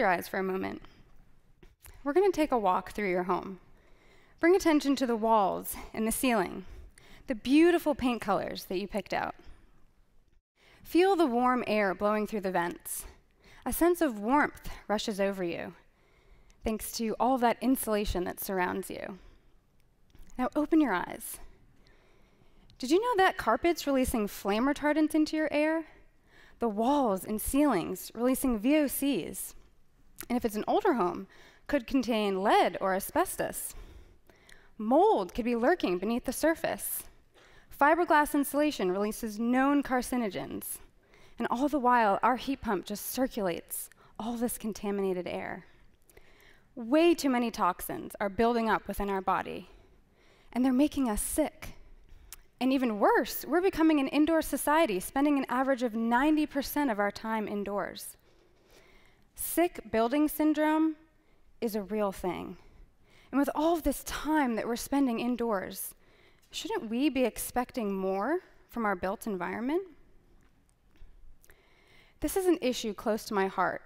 your eyes for a moment. We're going to take a walk through your home. Bring attention to the walls and the ceiling, the beautiful paint colors that you picked out. Feel the warm air blowing through the vents. A sense of warmth rushes over you, thanks to all that insulation that surrounds you. Now open your eyes. Did you know that carpet's releasing flame retardants into your air? The walls and ceilings releasing VOCs. And if it's an older home, could contain lead or asbestos. Mold could be lurking beneath the surface. Fiberglass insulation releases known carcinogens. And all the while, our heat pump just circulates all this contaminated air. Way too many toxins are building up within our body, and they're making us sick. And even worse, we're becoming an indoor society, spending an average of 90% of our time indoors. Sick building syndrome is a real thing. And with all of this time that we're spending indoors, shouldn't we be expecting more from our built environment? This is an issue close to my heart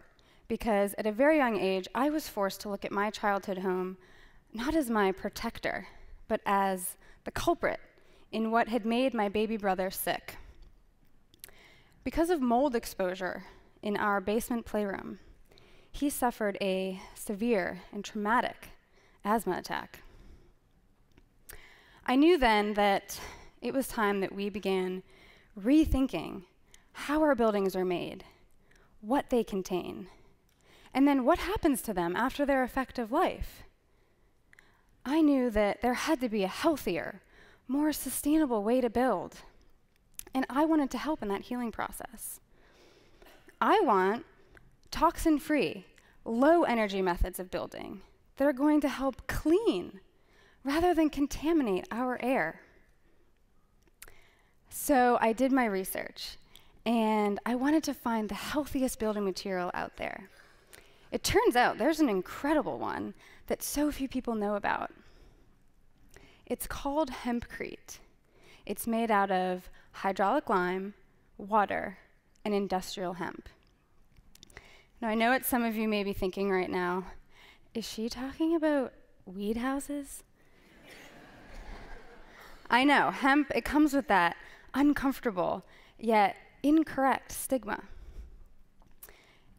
because at a very young age, I was forced to look at my childhood home not as my protector, but as the culprit in what had made my baby brother sick. Because of mold exposure in our basement playroom, he suffered a severe and traumatic asthma attack. I knew then that it was time that we began rethinking how our buildings are made, what they contain, and then what happens to them after their effective life. I knew that there had to be a healthier, more sustainable way to build, and I wanted to help in that healing process. I want toxin-free, low-energy methods of building that are going to help clean rather than contaminate our air. So I did my research, and I wanted to find the healthiest building material out there. It turns out there's an incredible one that so few people know about. It's called Hempcrete. It's made out of hydraulic lime, water, and industrial hemp. Now, I know what some of you may be thinking right now. Is she talking about weed houses? I know, hemp, it comes with that uncomfortable, yet incorrect stigma.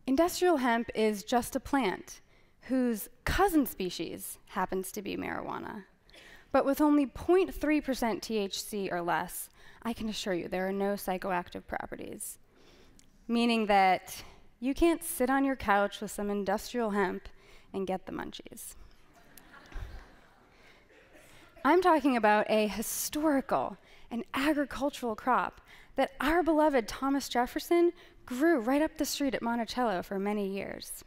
Industrial hemp is just a plant whose cousin species happens to be marijuana. But with only 0.3% THC or less, I can assure you there are no psychoactive properties, meaning that you can't sit on your couch with some industrial hemp and get the munchies. I'm talking about a historical and agricultural crop that our beloved Thomas Jefferson grew right up the street at Monticello for many years.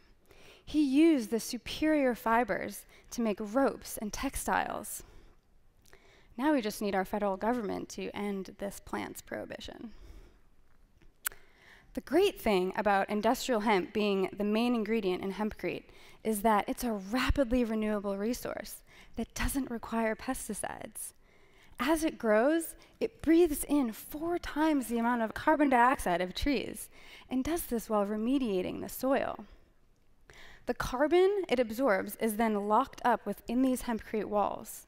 He used the superior fibers to make ropes and textiles. Now we just need our federal government to end this plant's prohibition. The great thing about industrial hemp being the main ingredient in Hempcrete is that it's a rapidly renewable resource that doesn't require pesticides. As it grows, it breathes in 4 times the amount of carbon dioxide of trees and does this while remediating the soil. The carbon it absorbs is then locked up within these Hempcrete walls,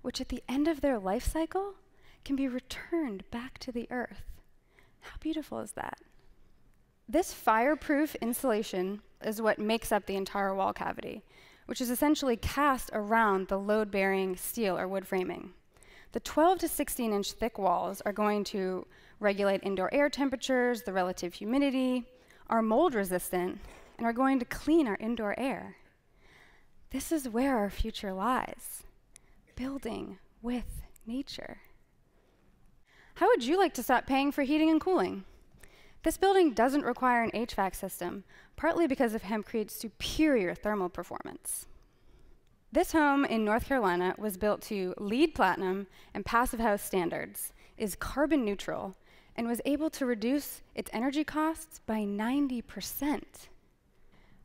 which at the end of their life cycle can be returned back to the earth. How beautiful is that? This fireproof insulation is what makes up the entire wall cavity, which is essentially cast around the load-bearing steel or wood framing. The 12 to 16-inch thick walls are going to regulate indoor air temperatures, the relative humidity, are mold resistant, and are going to clean our indoor air. This is where our future lies, building with nature. How would you like to stop paying for heating and cooling? This building doesn't require an HVAC system, partly because of Hempcrete's superior thermal performance. This home in North Carolina was built to LEED Platinum and Passive House standards, is carbon neutral, and was able to reduce its energy costs by 90%.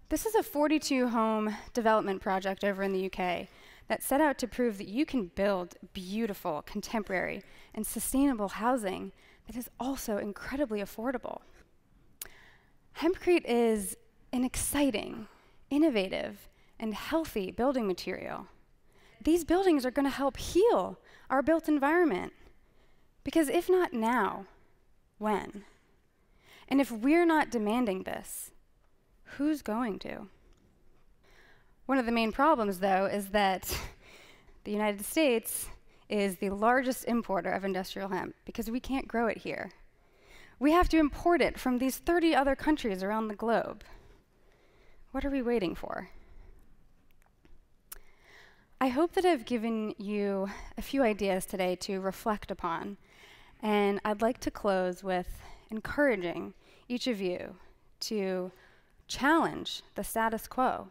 This is a 42-home development project over in the UK that set out to prove that you can build beautiful, contemporary, and sustainable housing that is also incredibly affordable. Hempcrete is an exciting innovative and healthy building material. These buildings are going to help heal our built environment. Because if not now, when? And if we're not demanding this, who's going to? One of the main problems, though, is that the United States is the largest importer of industrial hemp because we can't grow it here. We have to import it from these 30 other countries around the globe. What are we waiting for? I hope that I've given you a few ideas today to reflect upon, and I'd like to close with encouraging each of you to challenge the status quo,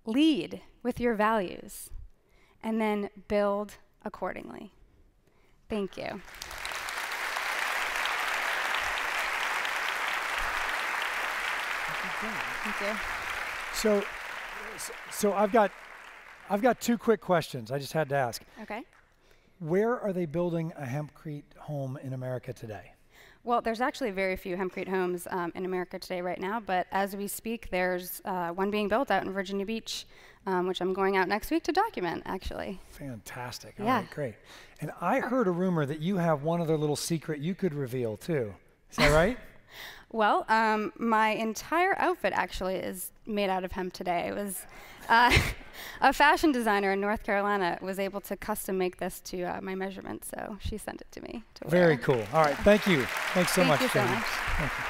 lead with your values, and then build accordingly. Thank you. Thank you. So I've got two quick questions I just had to ask. Okay. Where are they building a Hempcrete home in America today? Well, there's actually very few Hempcrete homes in America today right now, but as we speak, there's one being built out in Virginia Beach, which I'm going out next week to document, actually. Fantastic. Yeah. All right, great. And I heard a rumor that you have one other little secret you could reveal, too. Is that right? Well, my entire outfit actually is made out of hemp today. It was a fashion designer in North Carolina was able to custom make this to my measurements, so she sent it to me to wear. Very cool. All right, thank you. Thanks so much, Thank you so Joni. much. Thank you.